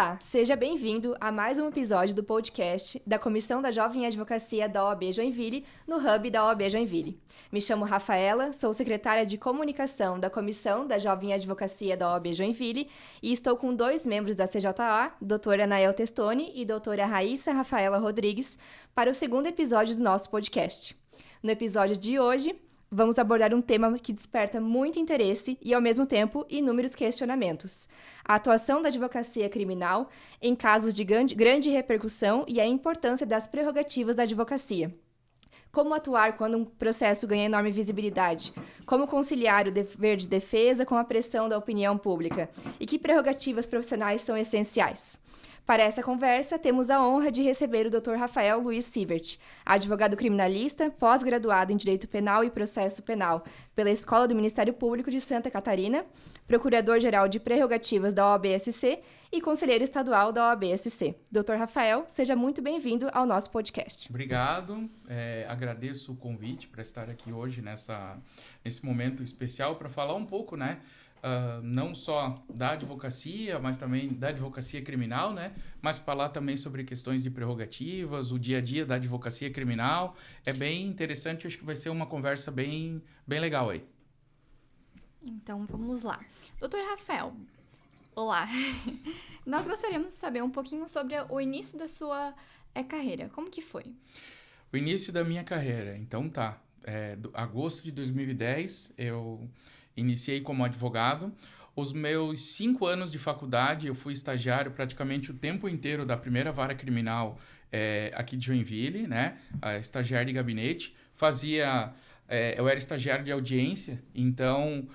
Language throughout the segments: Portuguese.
Olá, seja bem-vindo a mais um episódio do podcast da Comissão da Jovem Advocacia da OAB Joinville, no Hub da OAB Joinville. Me chamo Rafaela, sou secretária de Comunicação da Comissão da Jovem Advocacia da OAB Joinville e estou com dois membros da CJA, doutora Anael Testoni e doutora Raíssa Rafaela Rodrigues, para o segundo episódio do nosso podcast. No episódio de hoje, vamos abordar um tema que desperta muito interesse e, ao mesmo tempo, inúmeros questionamentos. A atuação da advocacia criminal em casos de grande repercussão e a importância das prerrogativas da advocacia. Como atuar quando um processo ganha enorme visibilidade? Como conciliar o dever de defesa com a pressão da opinião pública? E que prerrogativas profissionais são essenciais? Para essa conversa, temos a honra de receber o Dr. Rafael Luiz Sivert, advogado criminalista, pós-graduado em Direito Penal e Processo Penal pela Escola do Ministério Público de Santa Catarina, procurador-geral de prerrogativas da OAB-SC e conselheiro estadual da OAB-SC. Dr. Rafael, seja muito bem-vindo ao nosso podcast. Obrigado, agradeço o convite para estar aqui hoje nesse momento especial para falar um pouco, não só da advocacia, mas também da advocacia criminal, mas falar também sobre questões de prerrogativas, o dia a dia da advocacia criminal. É bem interessante, acho que vai ser uma conversa bem legal aí. Então, vamos lá. Doutor Rafael, olá. Nós gostaríamos de saber um pouquinho sobre o início da sua carreira. Como que foi? O início da minha carreira, então agosto de 2010, eu iniciei como advogado. Os meus 5 anos de faculdade, eu fui estagiário praticamente o tempo inteiro da primeira vara criminal aqui de Joinville, estagiário de gabinete. Eu era estagiário de audiência, então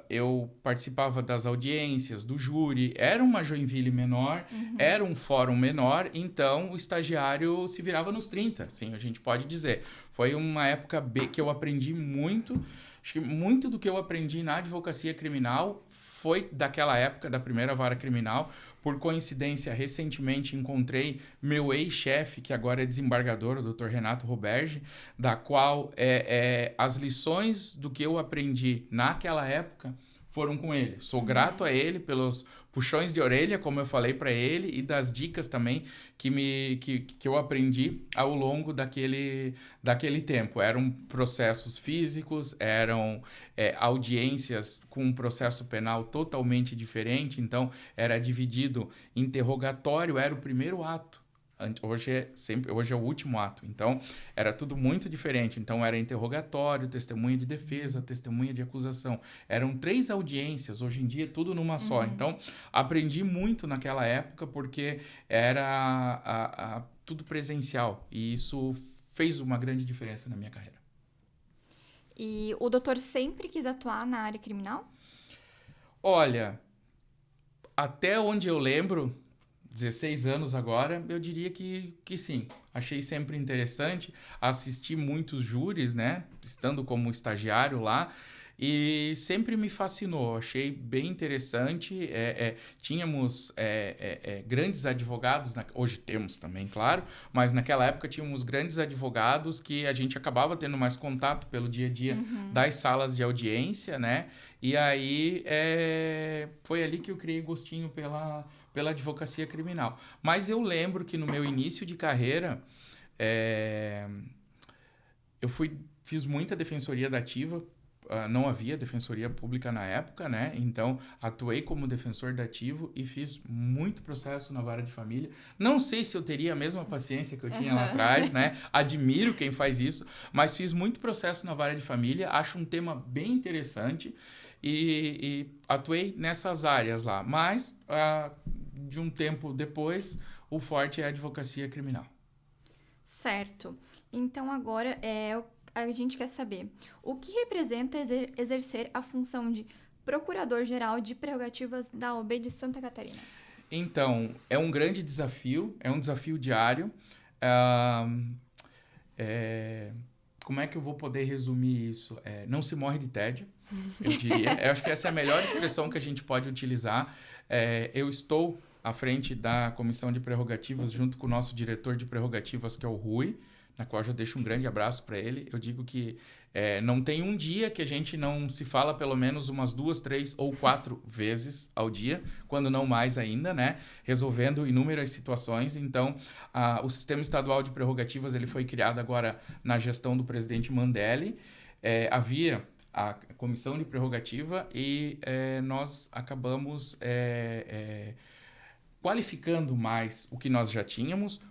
eu participava das audiências, do júri. Era uma Joinville menor, era um fórum menor, então o estagiário se virava nos 30, sim, a gente pode dizer. Foi uma época que eu aprendi muito. Acho que muito do que eu aprendi na advocacia criminal foi daquela época, da primeira vara criminal. Por coincidência, recentemente encontrei meu ex-chefe, que agora é desembargador, o Dr. Renato Roberge, da qual as lições do que eu aprendi naquela época foram com ele. Sou grato a ele pelos puxões de orelha, como eu falei para ele, e das dicas também que eu aprendi ao longo daquele tempo. Eram processos físicos, eram audiências com um processo penal totalmente diferente, então era dividido interrogatório, era o primeiro ato. Hoje é o último ato, então era tudo muito diferente. Então era interrogatório, testemunha de defesa, testemunha de acusação. Eram 3 audiências, hoje em dia tudo numa só. Então aprendi muito naquela época porque era tudo presencial e isso fez uma grande diferença na minha carreira. E o doutor sempre quis atuar na área criminal? Olha, até onde eu lembro, 16 anos agora, eu diria que sim. Achei sempre interessante, assisti muitos júris, estando como estagiário lá, e sempre me fascinou, achei bem interessante. Tínhamos grandes advogados, hoje temos também, claro, mas naquela época tínhamos grandes advogados que a gente acabava tendo mais contato pelo dia a dia das salas de audiência, e aí foi ali que eu criei gostinho pela advocacia criminal. Mas eu lembro que no meu início de carreira, eu fiz muita defensoria dativa. Não havia defensoria pública na época, então atuei como defensor dativo e fiz muito processo na vara de família. Não sei se eu teria a mesma paciência que eu tinha lá atrás, Admiro quem faz isso, mas fiz muito processo na vara de família, acho um tema bem interessante e atuei nessas áreas lá. Mas, de um tempo depois, o forte é a advocacia criminal. Certo. Então, agora, a gente quer saber o que representa exercer a função de Procurador-Geral de Prerrogativas da OAB de Santa Catarina. Então, é um grande desafio, é um desafio diário. Como é que eu vou poder resumir isso? Não se morre de tédio, eu diria. Eu acho que essa é a melhor expressão que a gente pode utilizar. Eu estou à frente da Comissão de Prerrogativas junto com o nosso diretor de prerrogativas, que é o Rui, na qual eu já deixo um grande abraço para ele. Eu digo que não tem um dia que a gente não se fala pelo menos umas 2, 3 ou 4 vezes ao dia, quando não mais ainda, né? Resolvendo inúmeras situações. Então, o Sistema Estadual de Prerrogativas ele foi criado agora na gestão do presidente Mandelli. Havia a Comissão de Prerrogativa e nós acabamos qualificando mais o que nós já tínhamos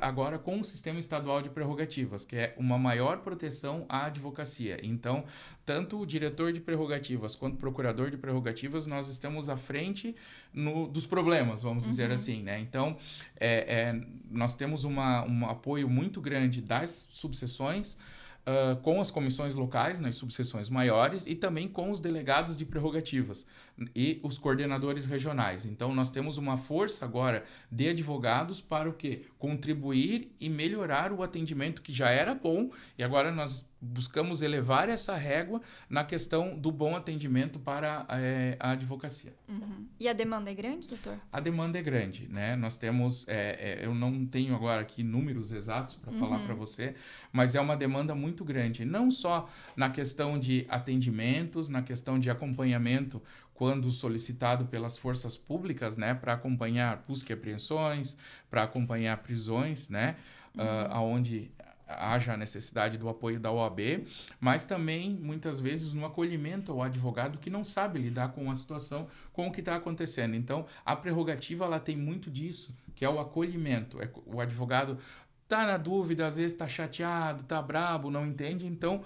agora com o Sistema Estadual de Prerrogativas, que é uma maior proteção à advocacia. Então, tanto o diretor de prerrogativas quanto o procurador de prerrogativas, nós estamos à frente dos problemas, vamos dizer assim, né? Então, nós temos um apoio muito grande das subseções, com as comissões locais, nas subseções maiores, e também com os delegados de prerrogativas e os coordenadores regionais. Então, nós temos uma força agora de advogados para o quê? Contribuir e melhorar o atendimento que já era bom, e agora nós buscamos elevar essa régua na questão do bom atendimento para a advocacia. E a demanda é grande, doutor? A demanda é grande, né? Nós temos, eu não tenho agora aqui números exatos para falar para você, mas é uma demanda muito grande, não só na questão de atendimentos, na questão de acompanhamento quando solicitado pelas forças públicas, né, para acompanhar busca e apreensões, para acompanhar prisões, né, aonde haja a necessidade do apoio da OAB, mas também, muitas vezes, no acolhimento ao advogado que não sabe lidar com a situação, com o que está acontecendo. Então, a prerrogativa ela tem muito disso, que é o acolhimento. O advogado está na dúvida, às vezes está chateado, está brabo, não entende. Então,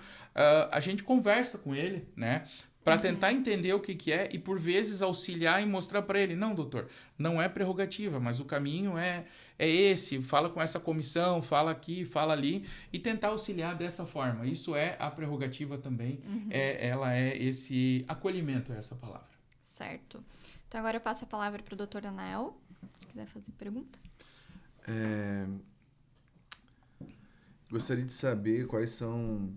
a gente conversa com ele, né? Para tentar entender o que é e, por vezes, auxiliar e mostrar para ele, não, doutor, não é prerrogativa, mas o caminho é esse, fala com essa comissão, fala aqui, fala ali, e tentar auxiliar dessa forma. Isso é a prerrogativa também, ela é esse acolhimento, é essa palavra. Certo. Então, agora eu passo a palavra para o doutor Anael, se quiser fazer pergunta. Gostaria de saber quais são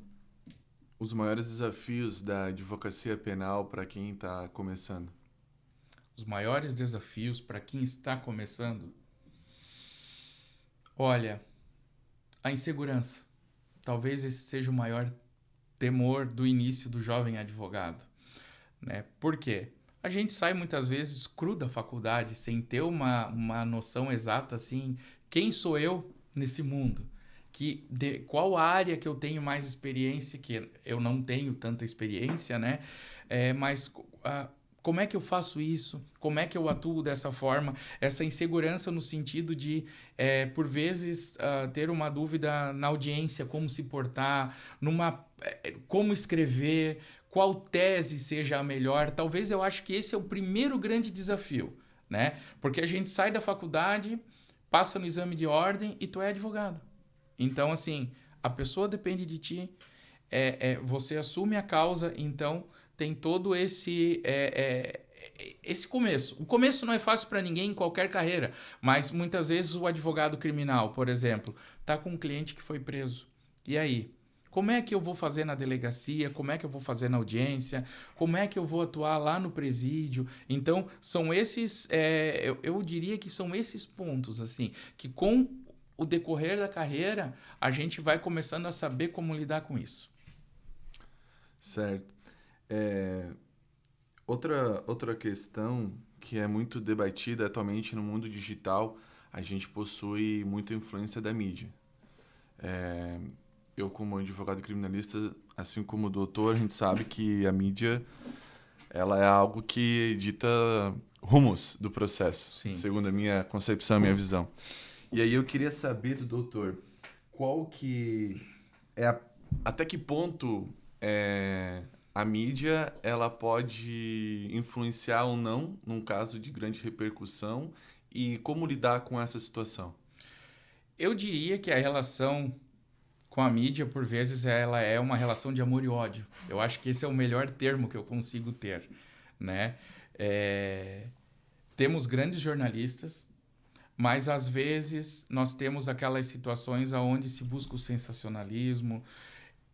os maiores desafios da advocacia penal para quem está começando. Os maiores desafios para quem está começando? Olha, a insegurança. Talvez esse seja o maior temor do início do jovem advogado, né? Por quê? A gente sai muitas vezes cru da faculdade, sem ter uma noção exata, assim, quem sou eu nesse mundo? Qual área que eu tenho mais experiência, que eu não tenho tanta experiência, né? Mas como é que eu faço isso? Como é que eu atuo dessa forma? Essa insegurança no sentido de, por vezes, ter uma dúvida na audiência, como se portar, como escrever, qual tese seja a melhor. Talvez eu acho que esse é o primeiro grande desafio, né? Porque a gente sai da faculdade, passa no exame de ordem e tu é advogado. Então, assim, a pessoa depende de ti, você assume a causa, então tem todo esse começo. O começo não é fácil para ninguém em qualquer carreira, mas muitas vezes o advogado criminal, por exemplo, está com um cliente que foi preso. E aí? Como é que eu vou fazer na delegacia? Como é que eu vou fazer na audiência? Como é que eu vou atuar lá no presídio? Então, são esses, eu diria que são esses pontos, assim, que com o decorrer da carreira, a gente vai começando a saber como lidar com isso. Certo. Outra questão que é muito debatida atualmente no mundo digital, a gente possui muita influência da mídia. Eu, como advogado criminalista, assim como o doutor, a gente sabe que a mídia ela é algo que dita rumos do processo, Sim. Segundo a minha concepção, a minha visão. E aí eu queria saber do doutor, qual que até que ponto a mídia ela pode influenciar ou não num caso de grande repercussão e como lidar com essa situação? Eu diria que a relação com a mídia, por vezes, ela é uma relação de amor e ódio. Eu acho que esse é o melhor termo que eu consigo ter, né? Temos grandes jornalistas, mas, às vezes, nós temos aquelas situações onde se busca o sensacionalismo,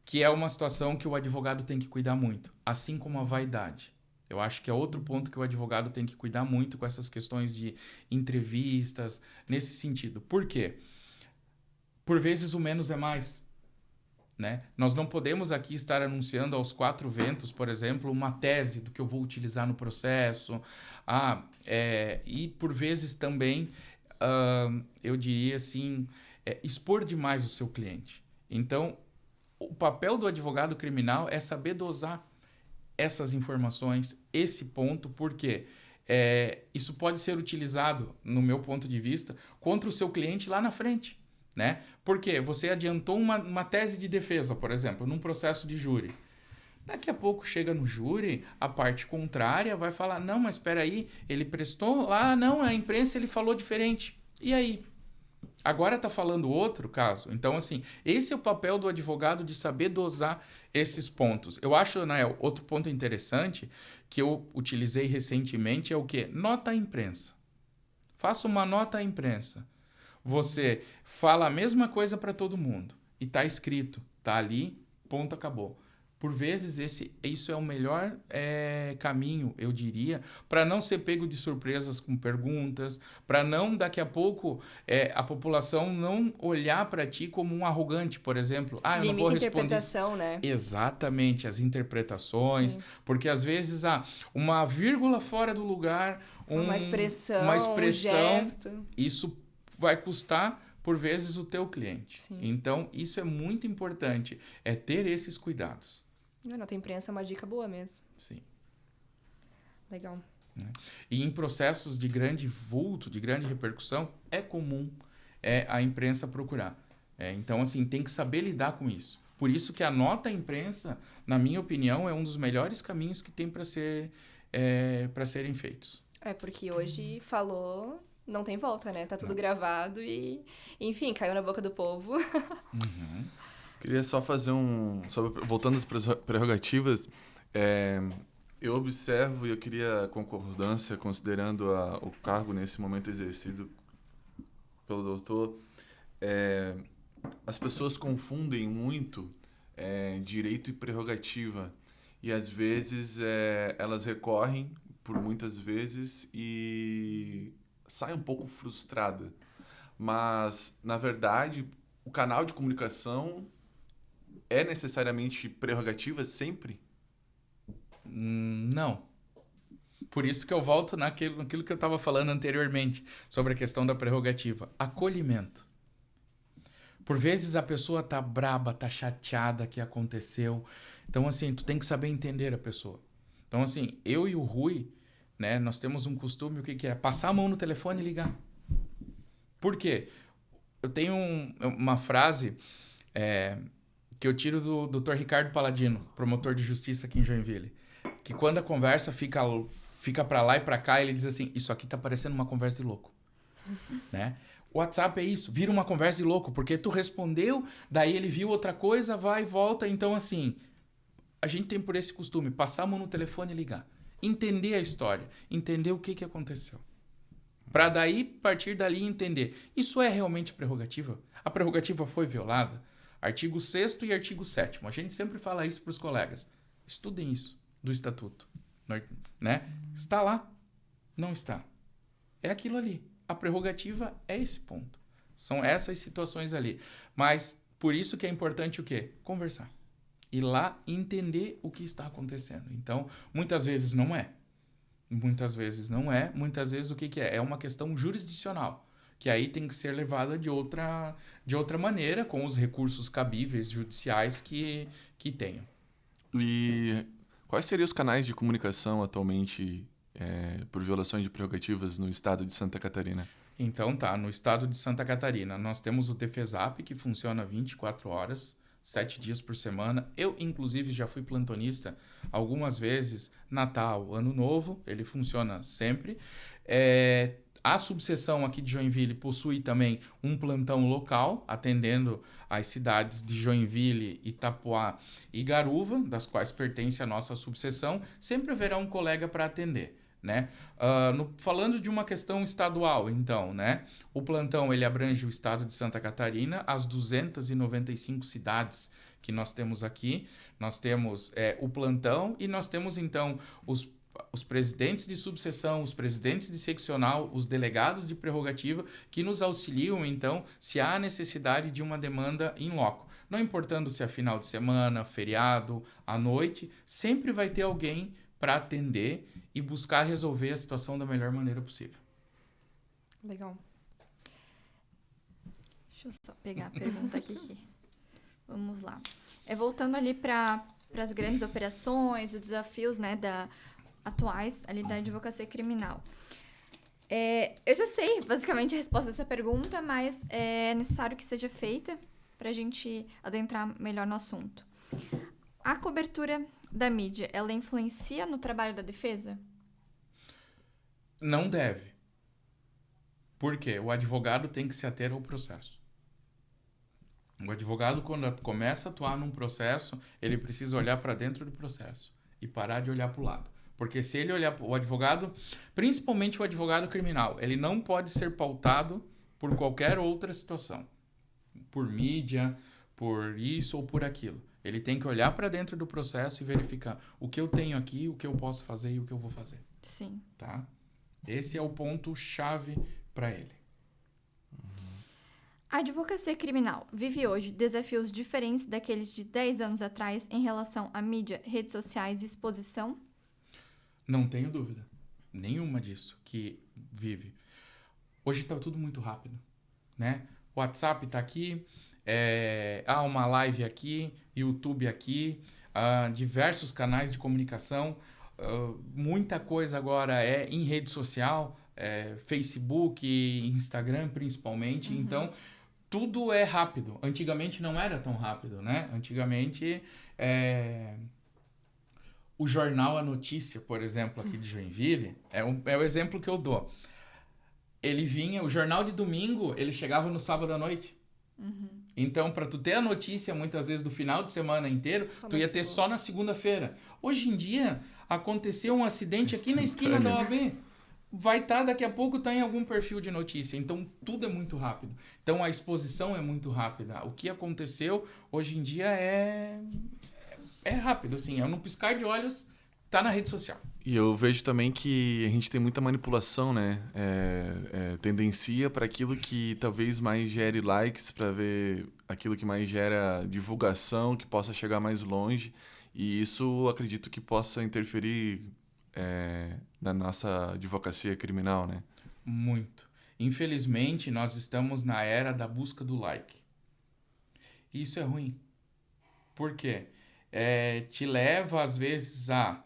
que é uma situação que o advogado tem que cuidar muito, assim como a vaidade. Eu acho que é outro ponto que o advogado tem que cuidar muito com essas questões de entrevistas, nesse sentido. Por quê? por vezes o menos é mais. Né? Nós não podemos aqui estar anunciando aos quatro ventos, por exemplo, uma tese do que eu vou utilizar no processo. E por vezes também, eu diria assim, expor demais o seu cliente. Então, o papel do advogado criminal é saber dosar essas informações, esse ponto, porque isso pode ser utilizado, no meu ponto de vista, contra o seu cliente lá na frente. Né? Porque você adiantou uma tese de defesa, por exemplo, num processo de júri. Daqui a pouco chega no júri, a parte contrária vai falar, não, mas espera aí, ele prestou, não, a imprensa ele falou diferente. E aí? Agora está falando outro caso. Então, assim, esse é o papel do advogado de saber dosar esses pontos. Eu acho, né, outro ponto interessante que eu utilizei recentemente é o quê? Nota à imprensa. Faça uma nota à imprensa. Você fala a mesma coisa para todo mundo e está escrito, está ali, ponto, acabou. Por vezes, isso é o melhor caminho, eu diria, para não ser pego de surpresas com perguntas, para não, daqui a pouco, a população não olhar para ti como um arrogante, por exemplo. Eu não vou responder. Interpretação, né? Exatamente, as interpretações, Sim. Porque às vezes uma vírgula fora do lugar, uma expressão, um gesto. Isso vai custar, por vezes, o teu cliente. Sim. Então, isso é muito importante, ter esses cuidados. Nota imprensa é uma dica boa mesmo. Sim. Legal. E em processos de grande vulto, de grande repercussão, é comum a imprensa procurar. Então, assim, tem que saber lidar com isso. Por isso que a nota à imprensa, na minha opinião, é um dos melhores caminhos que tem para serem feitos. Porque hoje falou... Não tem volta, né? Tá tudo gravado e... Enfim, caiu na boca do povo. Uhum. Queria só fazer voltando às prerrogativas, eu observo e eu queria concordância, considerando o cargo nesse momento exercido pelo doutor, as pessoas confundem muito direito e prerrogativa. E, às vezes, elas recorrem, por muitas vezes, e... sai um pouco frustrada. Mas, na verdade, o canal de comunicação é necessariamente prerrogativa sempre? Não. Por isso que eu volto naquilo que eu estava falando anteriormente, sobre a questão da prerrogativa. Acolhimento. Por vezes a pessoa tá braba, tá chateada que aconteceu. Então, assim, tu tem que saber entender a pessoa. Então, assim, eu e o Rui... né? Nós temos um costume, o que é? Passar a mão no telefone e ligar. Por quê? Eu tenho uma frase que eu tiro do Dr. Ricardo Paladino, promotor de justiça aqui em Joinville, que quando a conversa fica para lá e para cá, ele diz assim, isso aqui tá parecendo uma conversa de louco. Né? O WhatsApp é isso, vira uma conversa de louco, porque tu respondeu, daí ele viu outra coisa, vai e volta. Então, assim, a gente tem por esse costume, passar a mão no telefone e ligar. Entender a história, entender o que aconteceu. Para daí, partir dali, entender. Isso é realmente prerrogativa? A prerrogativa foi violada? Artigo 6º e artigo 7º. A gente sempre fala isso para os colegas. Estudem isso do Estatuto. Né? Está lá? Não está. É aquilo ali. A prerrogativa é esse ponto. São essas situações ali. Mas, por isso que é importante o quê? Conversar. Ir lá entender o que está acontecendo. Então, muitas vezes não é. Muitas vezes não é. Muitas vezes o que é? É uma questão jurisdicional, que aí tem que ser levada de outra maneira, com os recursos cabíveis judiciais que tenham. E quais seriam os canais de comunicação atualmente por violações de prerrogativas no estado de Santa Catarina? Então no estado de Santa Catarina nós temos o Defesap, que funciona 24 horas, 7 dias por semana. Eu, inclusive, já fui plantonista algumas vezes, Natal, Ano Novo, ele funciona sempre. A subseção aqui de Joinville possui também um plantão local, atendendo as cidades de Joinville, Itapoá e Garuva, das quais pertence a nossa subseção. Sempre haverá um colega para atender. Né? Falando de uma questão estadual, então, né? O plantão ele abrange o estado de Santa Catarina, as 295 cidades que nós temos aqui. Nós temos o plantão e nós temos, então, os os presidentes de subseção, os presidentes de seccional, os delegados de prerrogativa que nos auxiliam, então, se há necessidade de uma demanda in loco. Não importando se é final de semana, feriado, à noite, sempre vai ter alguém para atender e buscar resolver a situação da melhor maneira possível. Legal. Deixa eu só pegar a pergunta aqui. Vamos lá. Voltando ali para as grandes operações, os desafios, né, atuais ali da advocacia criminal. Eu já sei, basicamente, a resposta dessa pergunta, mas é necessário que seja feita para a gente adentrar melhor no assunto. A cobertura da mídia, ela influencia no trabalho da defesa? Não deve. Por quê? O advogado tem que se ater ao processo. O advogado, quando começa a atuar num processo, ele precisa olhar para dentro do processo e parar de olhar para o lado. Porque se ele olhar o advogado, principalmente o advogado criminal, ele não pode ser pautado por qualquer outra situação. Por mídia, por isso ou por aquilo. Ele tem que olhar para dentro do processo e verificar o que eu tenho aqui, o que eu posso fazer e o que eu vou fazer. Sim. Tá? Esse é o ponto-chave para ele. A advocacia criminal vive hoje desafios diferentes daqueles de 10 anos atrás em relação à mídia, redes sociais e exposição? Não tenho dúvida. Nenhuma disso que vive. Hoje está tudo muito rápido, né? O WhatsApp está aqui, há uma live aqui, YouTube aqui, diversos canais de comunicação, muita coisa agora é em rede social, Facebook, Instagram principalmente, então tudo é rápido. Antigamente não era tão rápido, né? Antigamente o jornal A Notícia, por exemplo, aqui de Joinville, é o exemplo que eu dou. Ele vinha, o jornal de domingo, ele chegava no sábado à noite. Então, para tu ter a notícia, muitas vezes, do final de semana inteiro, tu ia ter só na segunda-feira. Hoje em dia, aconteceu um acidente aqui na esquina da OAB. Vai estar, daqui a pouco, tá em algum perfil de notícia. Então, tudo é muito rápido. Então, a exposição é muito rápida. O que aconteceu, hoje em dia, é rápido, assim. É num piscar de olhos, tá na rede social. E eu vejo também que a gente tem muita manipulação, né? Tendencia para aquilo que talvez mais gere likes, para ver aquilo que mais gera divulgação, que possa chegar mais longe. E isso acredito que possa interferir na nossa advocacia criminal, né? Muito. Infelizmente, nós estamos na era da busca do like. E isso é ruim. Por quê? Te leva, às vezes, a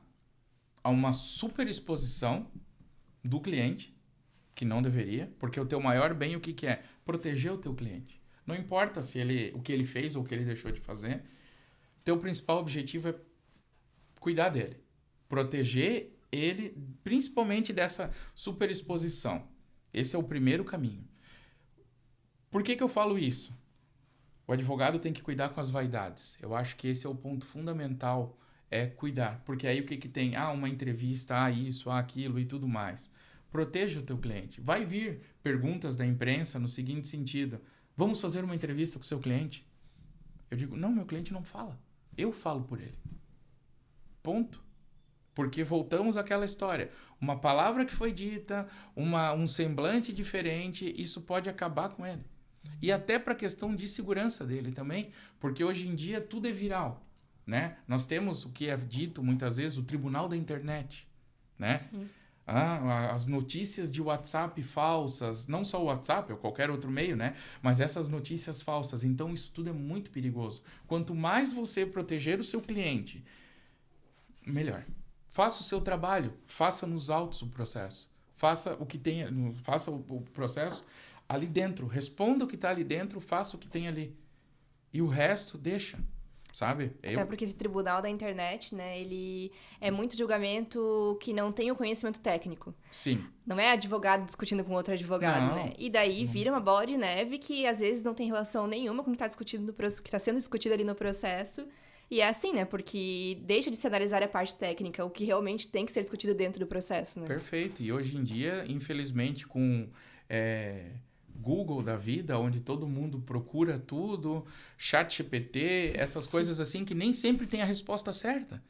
uma super exposição do cliente, que não deveria, porque o teu maior bem, o que é? Proteger o teu cliente. Não importa o que ele fez ou o que ele deixou de fazer, teu principal objetivo é cuidar dele. Proteger ele, principalmente dessa super exposição. Esse é o primeiro caminho. Por que eu falo isso? O advogado tem que cuidar com as vaidades. Eu acho que esse é o ponto fundamental, cuidar. Porque aí o que tem? Uma entrevista, isso, aquilo e tudo mais. Proteja o teu cliente. Vai vir perguntas da imprensa no seguinte sentido: vamos fazer uma entrevista com o seu cliente? Eu digo, não, meu cliente não fala. Eu falo por ele. Ponto. Porque voltamos àquela história. Uma palavra que foi dita, um semblante diferente, isso pode acabar com ele. E até para a questão de segurança dele também, porque hoje em dia tudo é viral. Né? Nós temos o que é dito muitas vezes, o tribunal da internet, né? As notícias de WhatsApp falsas, não só o WhatsApp ou qualquer outro meio, né? Mas essas notícias falsas. Então isso tudo é muito perigoso. Quanto mais você proteger o seu cliente, melhor. Faça o seu trabalho, faça nos autos o processo, faça o processo ali dentro, responda o que está ali dentro, faça o que tem ali e o resto deixa. Sabe? Até porque esse tribunal da internet, né, ele é muito julgamento que não tem o conhecimento técnico. Sim. Não é advogado discutindo com outro advogado, né? E daí vira uma bola de neve que às vezes não tem relação nenhuma com o que está sendo discutido ali no processo. E é assim, né? Porque deixa de se analisar a parte técnica, o que realmente tem que ser discutido dentro do processo, né? Perfeito. E hoje em dia, infelizmente, com Google da vida, onde todo mundo procura tudo, ChatGPT, essas coisas assim que nem sempre tem a resposta certa.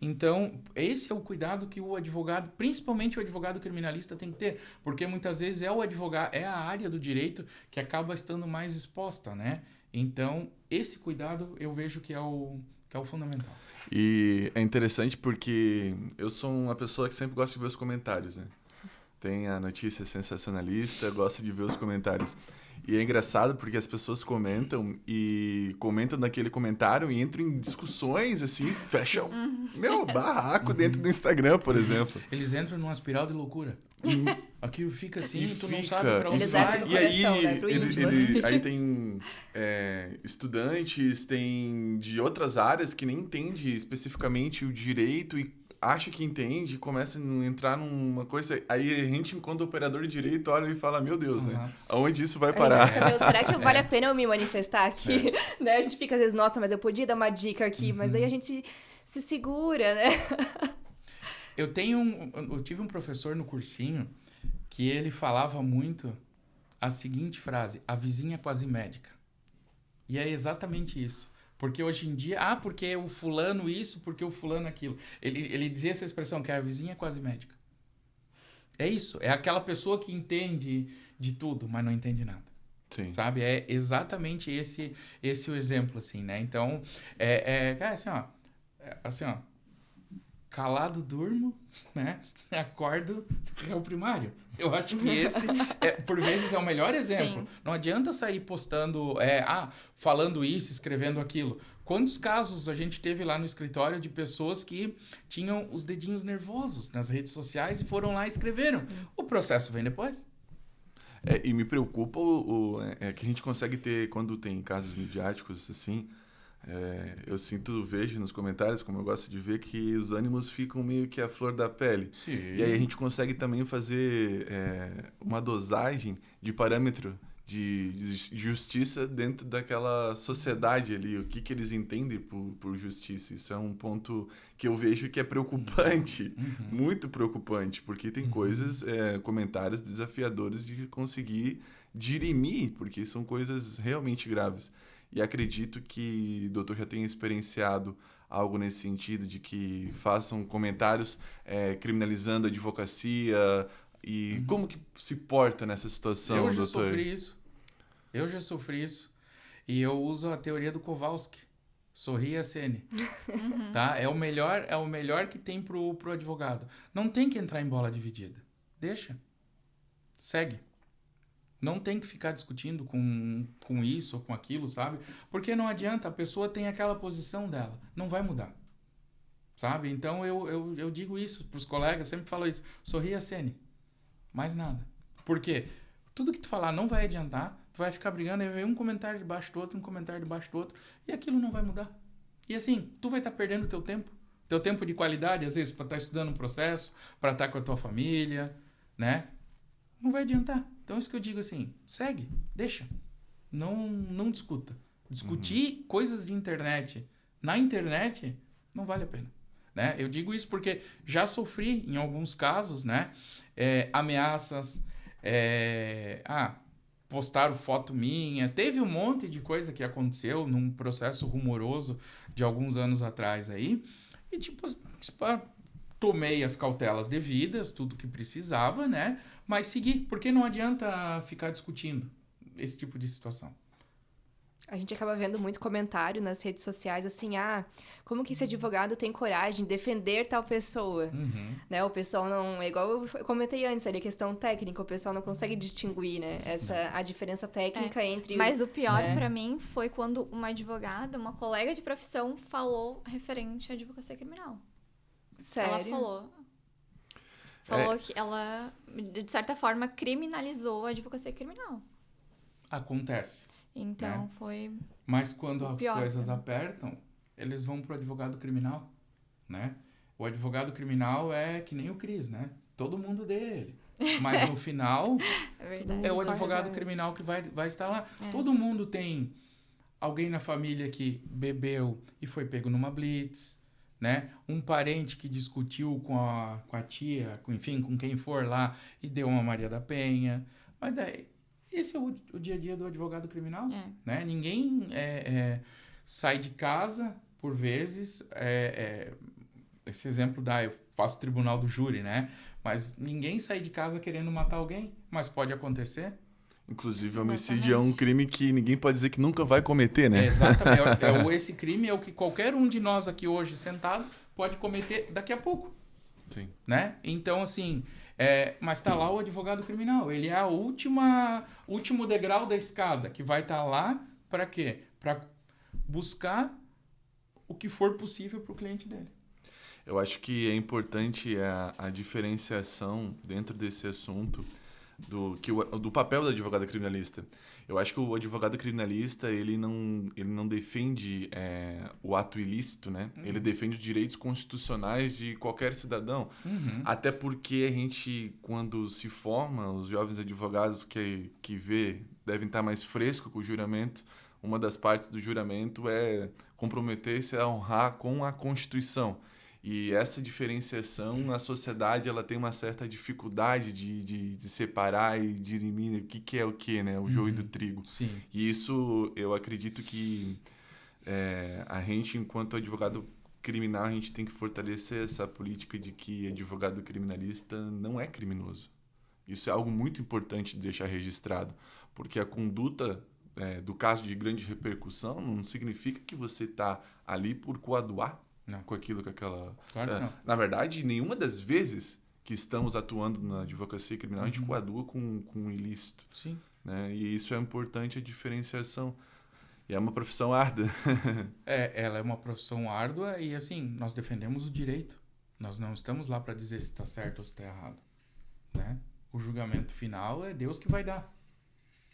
Então, esse é o cuidado que o advogado, principalmente o advogado criminalista, tem que ter, porque muitas vezes é o advogado, é a área do direito que acaba estando mais exposta, né? Então, esse cuidado eu vejo que é o fundamental. E é interessante porque eu sou uma pessoa que sempre gosta de ver os comentários, né? Tem a notícia sensacionalista, gosto de ver os comentários. E é engraçado porque as pessoas comentam naquele comentário e entram em discussões, assim, fecham, barraco dentro do Instagram, por exemplo. Eles entram numa espiral de loucura. Aquilo fica assim, tu não fica, sabe pra onde Eles vai. entram no E coração, aí, né? Pro íntimo, assim. aí tem estudantes, tem de outras áreas que nem entende especificamente o direito e acha que entende, começa a entrar numa coisa. Aí a gente, enquanto operador de direito, olha e fala: meu Deus, né? Aonde isso vai A gente parar? fica, meu, será que vale a pena eu me manifestar aqui? Né? A gente fica às vezes, nossa, mas eu podia dar uma dica aqui, mas aí a gente se segura, né? Eu tive um professor no cursinho que ele falava muito a seguinte frase: a vizinha quase médica. E é exatamente isso. Porque hoje em dia, porque o fulano isso, porque o fulano aquilo. Ele dizia essa expressão, que é a vizinha quase médica. É isso, é aquela pessoa que entende de tudo, mas não entende nada. Sim. Sabe? É exatamente esse o exemplo, assim, né? Então, assim, ó, calado durmo, né? Acordo, é o primário. Eu acho que esse, por vezes, é o melhor exemplo. Sim. Não adianta sair postando, falando isso, escrevendo aquilo. Quantos casos a gente teve lá no escritório de pessoas que tinham os dedinhos nervosos nas redes sociais e foram lá e escreveram? Sim. O processo vem depois. E me preocupa que a gente consegue ter, quando tem casos midiáticos assim, vejo nos comentários, como eu gosto de ver, que os ânimos ficam meio que à flor da pele. Sim. E aí a gente consegue também fazer uma dosagem de parâmetro de justiça dentro daquela sociedade ali, o que eles entendem por justiça. Isso é um ponto que eu vejo que é preocupante, muito preocupante, porque tem coisas, comentários desafiadores de conseguir dirimir, porque são coisas realmente graves. E acredito que o doutor já tenha experienciado algo nesse sentido, de que façam comentários criminalizando a advocacia. E como que se porta nessa situação, doutor? Eu já sofri isso. E eu uso a teoria do Kowalski. Sorria, Sene. Tá? É o melhor que tem pro advogado. Não tem que entrar em bola dividida. Deixa. Segue. Não tem que ficar discutindo com isso ou com aquilo, sabe? Porque não adianta, a pessoa tem aquela posição dela. Não vai mudar. Sabe? Então eu digo isso pros colegas, sempre falo isso. Sorria, Sene. Mais nada. Por quê? Tudo que tu falar não vai adiantar, tu vai ficar brigando, aí vem um comentário debaixo do outro, um comentário debaixo do outro, e aquilo não vai mudar. E assim, tu vai estar perdendo teu tempo de qualidade, às vezes, para estar estudando um processo, para estar com a tua família, né? Não vai adiantar. Então, isso que eu digo assim, segue, deixa. Não discuta. Discutir coisas de internet na internet não vale a pena. Né? Eu digo isso porque já sofri, em alguns casos, né? Ameaças, postaram foto minha. Teve um monte de coisa que aconteceu num processo rumoroso de alguns anos atrás aí. E, tomei as cautelas devidas, tudo que precisava, né? Mas segui, porque não adianta ficar discutindo esse tipo de situação. A gente acaba vendo muito comentário nas redes sociais, assim, como que esse advogado tem coragem de defender tal pessoa? Né? O pessoal não... É igual eu comentei antes ali, a questão técnica, o pessoal não consegue distinguir, né? A diferença técnica entre... Mas o pior pra mim foi quando uma advogada, uma colega de profissão, falou referente à advocacia criminal. Sério? Ela falou que ela, de certa forma, criminalizou a advocacia criminal. Acontece. Então, né? foi... Mas quando as coisas apertam, eles vão pro advogado criminal, né? O advogado criminal é que nem o Cris, né? Todo mundo dele. Mas no final, é o advogado criminal que vai estar lá. Todo mundo tem alguém na família que bebeu e foi pego numa blitz, né? Um parente que discutiu com a tia, com quem for lá, e deu uma Maria da Penha. Mas daí... Esse é o dia a dia do advogado criminal, né? Ninguém sai de casa, por vezes, esse exemplo eu faço tribunal do júri, né? Mas ninguém sai de casa querendo matar alguém, mas pode acontecer. Inclusive, homicídio é um crime que ninguém pode dizer que nunca vai cometer, né? Exatamente. Esse crime é o que qualquer um de nós aqui hoje sentado pode cometer daqui a pouco. Sim. Né? Então, assim, mas está lá o advogado criminal. Ele é último degrau da escada, que vai estar lá para quê? Para buscar o que for possível para o cliente dele. Eu acho que é importante a diferenciação dentro desse assunto do papel do advogado criminalista. Eu acho que o advogado criminalista ele não defende o ato ilícito, né? Ele defende os direitos constitucionais de qualquer cidadão. Até porque a gente, quando se forma, os jovens advogados que devem estar mais frescos com o juramento. Uma das partes do juramento é comprometer-se a honrar com a Constituição. E essa diferenciação, a sociedade ela tem uma certa dificuldade de separar e dirimir o que é o que, né? O joio do trigo. Sim. E isso, eu acredito que a gente, enquanto advogado criminal, a gente tem que fortalecer essa política de que advogado criminalista não é criminoso. Isso é algo muito importante de deixar registrado, porque a conduta do caso de grande repercussão não significa que você está ali por coaduar com aquilo, com aquela... Claro que não. Na verdade, nenhuma das vezes que estamos atuando na advocacia criminal, a gente coadua com ilícito. Sim. Né? E isso é importante, a diferenciação. E é uma profissão árdua. Ela é uma profissão árdua e, assim, nós defendemos o direito. Nós não estamos lá para dizer se está certo ou se está errado. Né? O julgamento final é Deus que vai dar.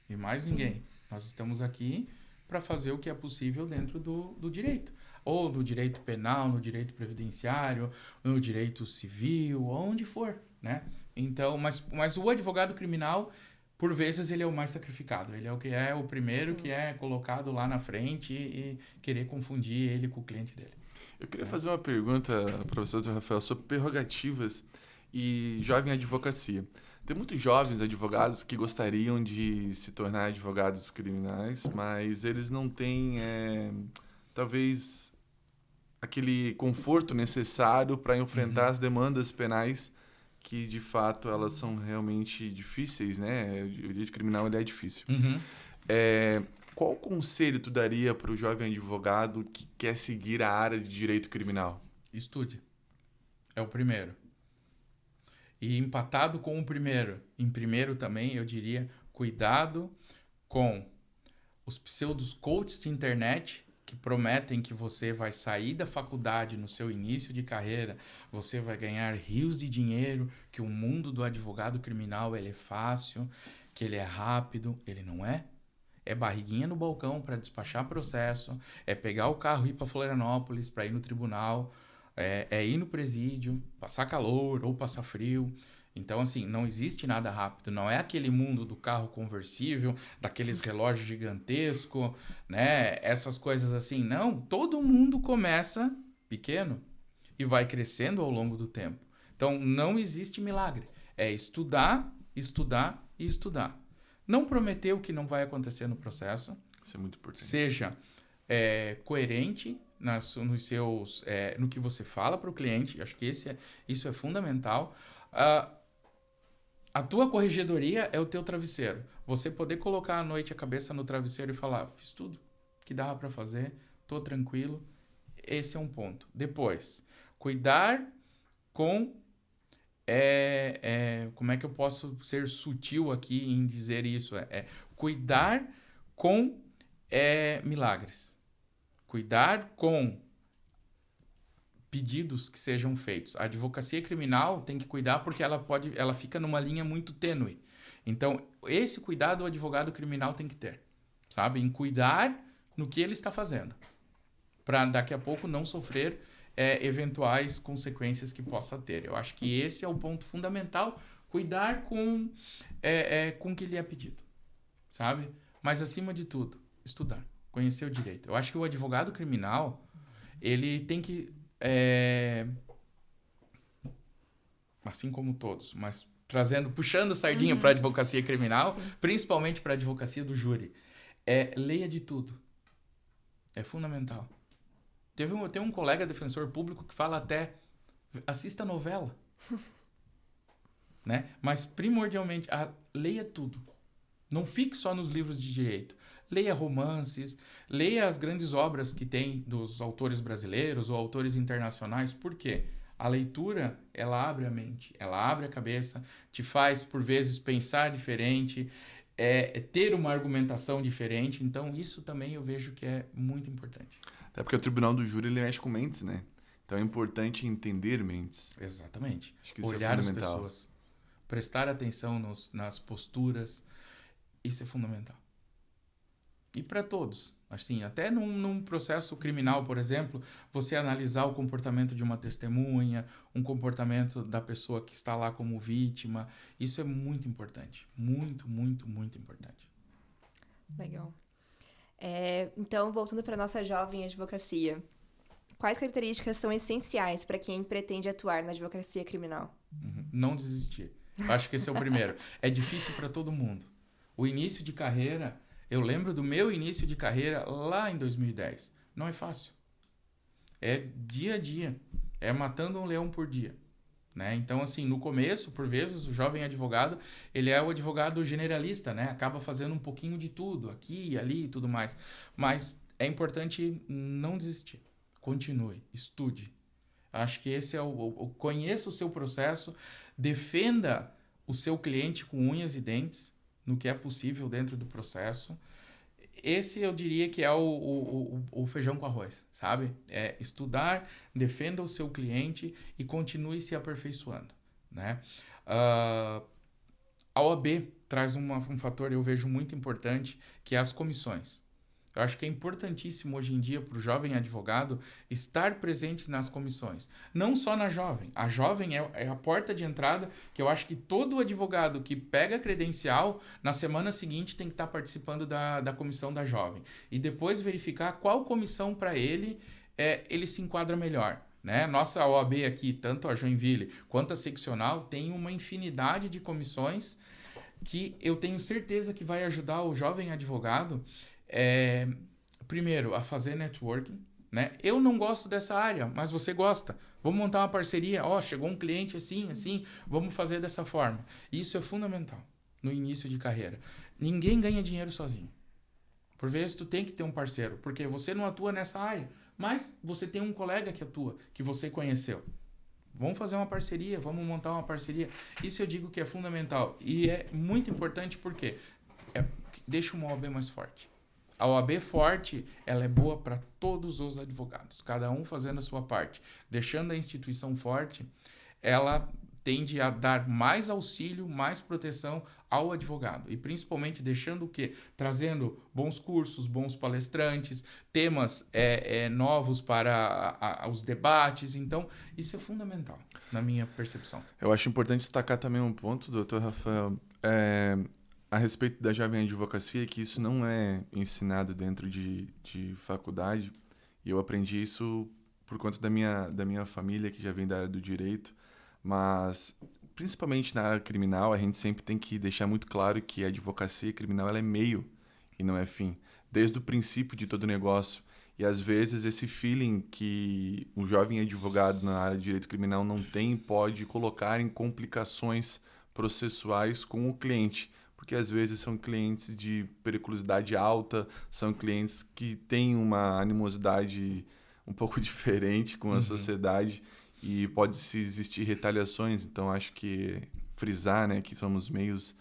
E mais ninguém. Nós estamos aqui para fazer o que é possível dentro do direito. Ou no direito penal, no direito previdenciário, no direito civil, onde for, né? Então, mas o advogado criminal, por vezes, ele é o mais sacrificado. Ele é o que é o primeiro que é colocado lá na frente e querer confundir ele com o cliente dele. Eu queria fazer uma pergunta, professor Rafael, sobre prerrogativas e jovem advocacia. Tem muitos jovens advogados que gostariam de se tornar advogados criminais, mas eles não têm, talvez, aquele conforto necessário para enfrentar as demandas penais que, de fato, elas são realmente difíceis, né? O direito criminal ele é difícil. Qual conselho tu daria para o jovem advogado que quer seguir a área de direito criminal? Estude. É o primeiro. E empatado com o primeiro, em primeiro também, eu diria, cuidado com os pseudos coaches de internet que prometem que você vai sair da faculdade no seu início de carreira, você vai ganhar rios de dinheiro, que o mundo do advogado criminal ele é fácil, que ele é rápido. Ele não é. É barriguinha no balcão para despachar processo, é pegar o carro e ir para Florianópolis para ir no tribunal, é ir no presídio, passar calor ou passar frio. Então, assim, não existe nada rápido. Não é aquele mundo do carro conversível, daqueles relógios gigantescos, né? Essas coisas assim. Não, todo mundo começa pequeno e vai crescendo ao longo do tempo. Então, não existe milagre. É estudar, estudar e estudar. Não prometer o que não vai acontecer no processo. Isso é muito importante. Seja coerente no que você fala para o cliente. Acho que isso é fundamental. A tua corregedoria é o teu travesseiro. Você poder colocar à noite a cabeça no travesseiro e falar, fiz tudo que dava para fazer, tô tranquilo. Esse é um ponto. Depois, cuidar com... como é que eu posso ser sutil aqui em dizer isso? Cuidar com milagres. Cuidar com pedidos que sejam feitos. A advocacia criminal tem que cuidar porque ela fica numa linha muito tênue. Então, esse cuidado o advogado criminal tem que ter, sabe? Em cuidar no que ele está fazendo, para daqui a pouco não sofrer eventuais consequências que possa ter. Eu acho que esse é o ponto fundamental, cuidar com o que lhe é pedido, sabe? Mas, acima de tudo, estudar, conhecer o direito. Eu acho que o advogado criminal, ele tem que, assim como todos, mas puxando sardinha para a advocacia criminal, sim, principalmente para a advocacia do júri, leia de tudo. É fundamental. Tem um colega defensor público que fala até assista novela. Né? Mas, primordialmente, leia tudo. Não fique só nos livros de direito. Leia romances, leia as grandes obras que tem dos autores brasileiros ou autores internacionais. Por quê? A leitura, ela abre a mente, ela abre a cabeça, te faz, por vezes, pensar diferente, ter uma argumentação diferente. Então, isso também eu vejo que é muito importante. Até porque o tribunal do júri, ele mexe com mentes, né? Então, é importante entender mentes. Exatamente. Acho que isso olhar é as fundamental. pessoas, prestar atenção nas posturas, isso é fundamental. E para todos, assim, até num processo criminal, por exemplo, você analisar o comportamento de uma testemunha, um comportamento da pessoa que está lá como vítima, isso é muito importante, muito, muito, muito importante. Legal. Então, voltando para nossa jovem advocacia, quais características são essenciais para quem pretende atuar na advocacia criminal? Não desistir. Acho que esse é o primeiro. É difícil para todo mundo. O início de carreira, eu lembro do meu início de carreira lá em 2010. Não é fácil. É dia a dia. É matando um leão por dia. Né? Então, assim, no começo, por vezes, o jovem advogado, ele é o advogado generalista, né? Acaba fazendo um pouquinho de tudo, aqui, ali e tudo mais. Mas é importante não desistir. Continue, estude. Acho que esse é conheça o seu processo, defenda o seu cliente com unhas e dentes, no que é possível dentro do processo. Esse eu diria que é o feijão com arroz, sabe? É estudar, defenda o seu cliente e continue se aperfeiçoando, né? A OAB traz um fator, eu vejo muito importante, que é as comissões. Eu acho que é importantíssimo hoje em dia para o jovem advogado estar presente nas comissões. Não só na jovem. A jovem é a porta de entrada que eu acho que todo advogado que pega credencial, na semana seguinte tem que estar participando da comissão da jovem. E depois verificar qual comissão para ele se enquadra melhor. Né? Nossa OAB aqui, tanto a Joinville quanto a seccional, tem uma infinidade de comissões que eu tenho certeza que vai ajudar o jovem advogado primeiro, a fazer networking, né? Eu não gosto dessa área, mas você gosta. Vamos montar uma parceria. Chegou um cliente assim, vamos fazer dessa forma. Isso é fundamental no início de carreira. Ninguém ganha dinheiro sozinho. Por vezes tu tem que ter um parceiro, porque você não atua nessa área, mas você tem um colega que atua, que você conheceu. Vamos fazer uma parceria, vamos montar uma parceria. Isso eu digo que é fundamental. E é muito importante porque deixa uma OAB mais forte. A OAB forte, ela é boa para todos os advogados, cada um fazendo a sua parte. Deixando a instituição forte, ela tende a dar mais auxílio, mais proteção ao advogado. E principalmente deixando o quê? Trazendo bons cursos, bons palestrantes, temas novos para os debates. Então, isso é fundamental, na minha percepção. Eu acho importante destacar também um ponto, doutor Rafael, a respeito da jovem advocacia, que isso não é ensinado dentro de faculdade, e eu aprendi isso por conta da minha família, que já vem da área do direito, mas principalmente na área criminal, a gente sempre tem que deixar muito claro que a advocacia criminal ela é meio e não é fim, desde o princípio de todo negócio. E às vezes esse feeling que um jovem advogado na área de direito criminal não tem pode colocar em complicações processuais com o cliente. Porque às vezes são clientes de periculosidade alta, são clientes que têm uma animosidade um pouco diferente com a sociedade e pode-se existir retaliações. Então, acho que frisar, né, que somos meios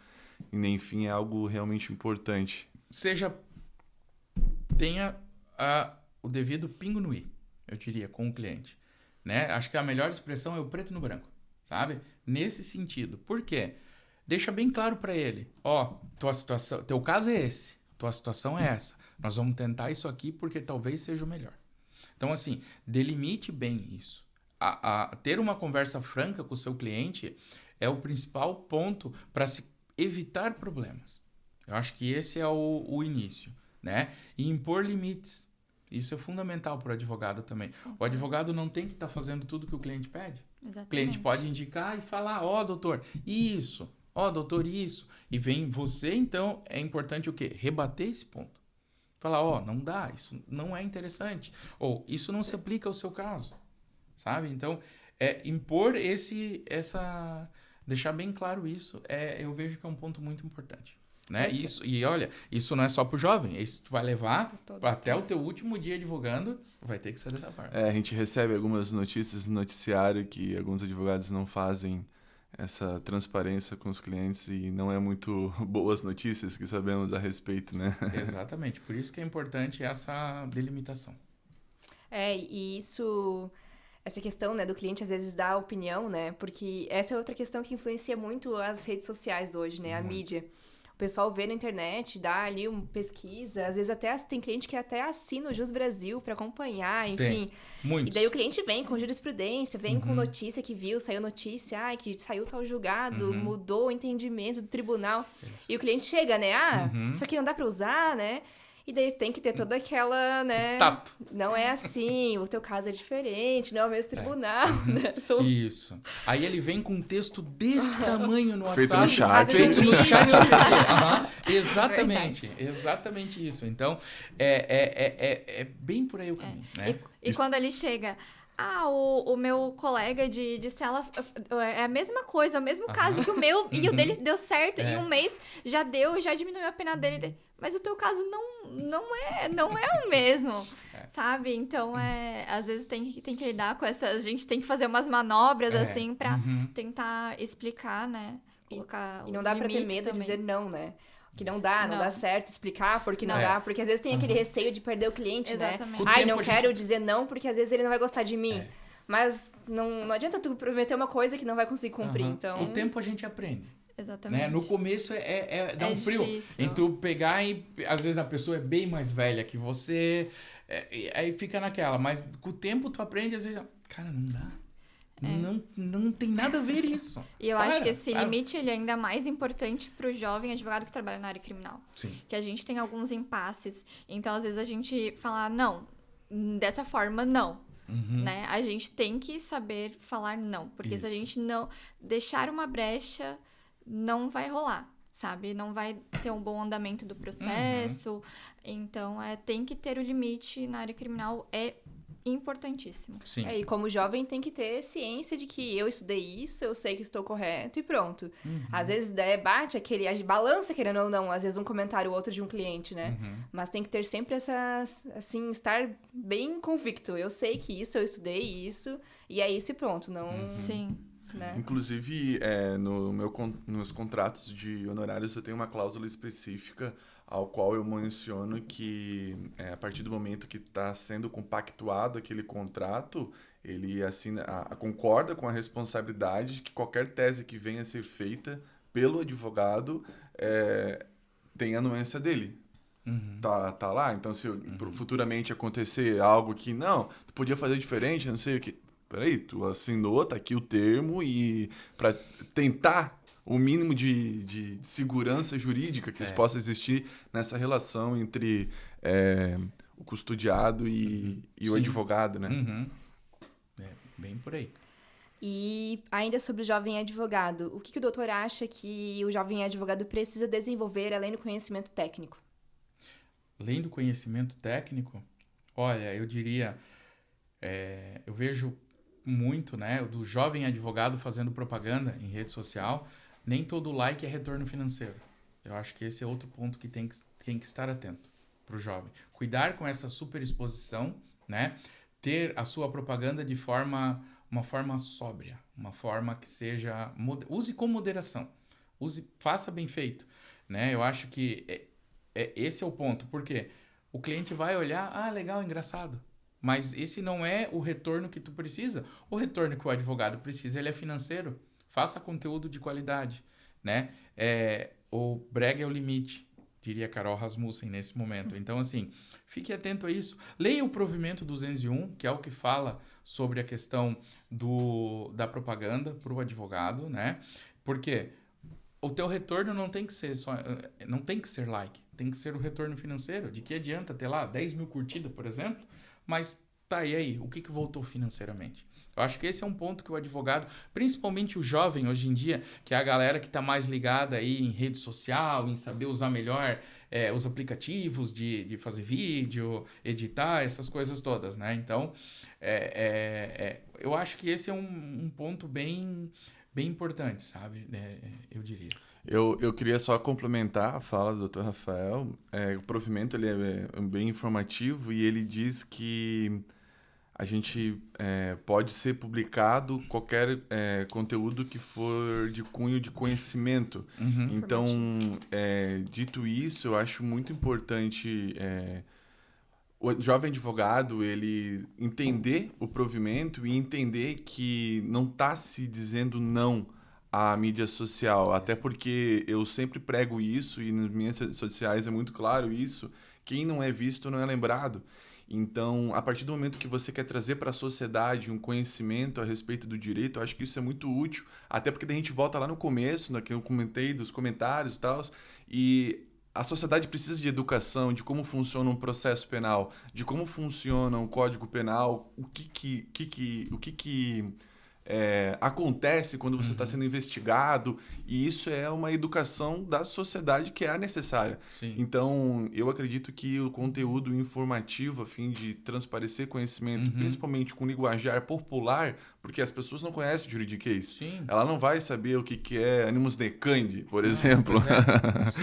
e nem fim é algo realmente importante. Tenha o devido pingo no i, eu diria, com o cliente. Né? Acho que a melhor expressão é o preto no branco, sabe? Nesse sentido. Por quê? Deixa bem claro para ele, tua situação, teu caso é esse, tua situação é essa. Nós vamos tentar isso aqui porque talvez seja o melhor. Então, assim, delimite bem isso. Ter uma conversa franca com o seu cliente é o principal ponto para se evitar problemas. Eu acho que esse é o início, né? E impor limites. Isso é fundamental para o advogado também. O advogado não tem que estar fazendo tudo que o cliente pede. Exatamente. O cliente pode indicar e falar, doutor, isso. Doutor, isso. E vem você, então, é importante o quê? Rebater esse ponto. Falar, não dá, isso não é interessante. Ou, isso não se aplica ao seu caso. Sabe? Então, impor deixar bem claro isso, eu vejo que é um ponto muito importante. Né? Isso não é só pro jovem, isso tu vai levar até o teu último dia advogando, vai ter que ser dessa forma. A gente recebe algumas notícias no noticiário que alguns advogados não fazem essa transparência com os clientes e não é muito boas notícias que sabemos a respeito, né? Exatamente, por isso que é importante essa delimitação. E essa questão, né, do cliente às vezes dar opinião, né, porque essa é outra questão que influencia muito as redes sociais hoje, né, a mídia. O pessoal vê na internet, dá ali uma pesquisa, às vezes até tem cliente que até assina o Jus Brasil para acompanhar, enfim. Tem, muitos. E daí o cliente vem com jurisprudência, vem com notícia que viu, saiu notícia, que saiu tal julgado, mudou o entendimento do tribunal. E o cliente chega, né, isso aqui não dá para usar, né? E daí tem que ter toda aquela, né... Tato. Não é assim, o teu caso é diferente, não é o mesmo tribunal, né? Isso. Aí ele vem com um texto desse tamanho no Feito WhatsApp. no chat. Feito no chat. Exatamente isso. Então, é bem por aí o caminho, né? E quando ele chega... o meu colega de cela é a mesma coisa, o mesmo caso que o meu, e o dele deu certo, em um mês já diminuiu a pena dele. Mas o teu caso não é o mesmo, sabe? Então, às vezes tem que lidar com essa... A gente tem que fazer umas manobras, assim, pra tentar explicar, né? Colocar e não dá pra ter medo de dizer não, né? Que não dá certo explicar porque não dá. Porque às vezes tem aquele receio de perder o cliente, Exatamente. né? Não quero dizer não porque às vezes ele não vai gostar de mim. Mas não adianta tu prometer uma coisa que não vai conseguir cumprir, então... Com o tempo a gente aprende. Exatamente. Né? No começo dá um frio em tu pegar e às vezes a pessoa é bem mais velha que você, aí fica naquela, mas com o tempo tu aprende, às vezes, cara, não dá. Não tem nada a ver isso. E eu acho que esse limite ele é ainda mais importante pro jovem advogado que trabalha na área criminal. Sim. Que a gente tem alguns impasses. Então, às vezes, a gente fala, não, dessa forma, não. Né? A gente tem que saber falar não. Porque se a gente não deixar uma brecha, não vai rolar, sabe? Não vai ter um bom andamento do processo. Então, tem que ter o limite na área criminal, é importantíssimo. Sim. E como jovem tem que ter ciência de que eu estudei isso, eu sei que estou correto e pronto. Às vezes bate balança, querendo ou não, às vezes um comentário ou outro de um cliente, né? Mas tem que ter sempre assim, estar bem convicto. Eu sei que isso, eu estudei isso, e é isso e pronto. Não... Sim. Né? Inclusive, nos contratos de honorários eu tenho uma cláusula específica ao qual eu menciono que a partir do momento que está sendo compactuado aquele contrato, ele concorda com a responsabilidade de que qualquer tese que venha a ser feita pelo advogado tem a anuência dele. Tá lá? Então, se futuramente acontecer algo que, não, tu podia fazer diferente, não sei o que... Peraí, tu assinou, tá aqui o termo e para tentar o mínimo de segurança jurídica que possa existir nessa relação entre o custodiado e o advogado, né? Bem por aí. E ainda sobre o jovem advogado, o que o doutor acha que o jovem advogado precisa desenvolver além do conhecimento técnico? Além do conhecimento técnico, olha, eu diria, eu vejo muito, né, do jovem advogado fazendo propaganda em rede social, nem todo like é retorno financeiro. Eu acho que esse é outro ponto que tem que estar atento para o jovem. Cuidar com essa superexposição, né, ter a sua propaganda de uma forma sóbria, uma forma que seja... Use com moderação, faça bem feito, né? Eu acho que esse é o ponto, porque o cliente vai olhar, legal, engraçado, mas esse não é o retorno que tu precisa. O retorno que o advogado precisa, ele é financeiro. Faça conteúdo de qualidade, né? O brega é o limite, diria Carol Rasmussen nesse momento. Então, assim, fique atento a isso. Leia o provimento 201, que é o que fala sobre a questão da propaganda para o advogado, né? Porque o teu retorno não tem que ser like, tem que ser o retorno financeiro. De que adianta ter lá 10 mil curtidas, por exemplo, mas e aí? O que voltou financeiramente? Eu acho que esse é um ponto que o advogado, principalmente o jovem hoje em dia, que é a galera que está mais ligada aí em rede social, em saber usar melhor os aplicativos de fazer vídeo, editar, essas coisas todas, né? Então, eu acho que esse é um ponto bem importante, sabe? Eu diria. Eu queria só complementar a fala do Dr. Rafael. O provimento ele é bem informativo e ele diz que a gente pode ser publicado qualquer conteúdo que for de cunho de conhecimento. Uhum. Então, dito isso, eu acho muito importante o jovem advogado ele entender o provimento e entender que não está se dizendo não à mídia social, até porque eu sempre prego isso e nas minhas redes sociais é muito claro isso, quem não é visto não é lembrado. Então, a partir do momento que você quer trazer para a sociedade um conhecimento a respeito do direito, eu acho que isso é muito útil, até porque daí a gente volta lá no começo, que eu comentei dos comentários e tal, e a sociedade precisa de educação, de como funciona um processo penal, de como funciona um código penal, o que acontece quando você está sendo investigado, e isso é uma educação da sociedade que é necessária. Sim. Então, eu acredito que o conteúdo informativo, a fim de transparecer conhecimento, principalmente com linguajar popular, porque as pessoas não conhecem o juridiquês. Sim. Ela não vai saber o que é animus decandi, por exemplo. Sim.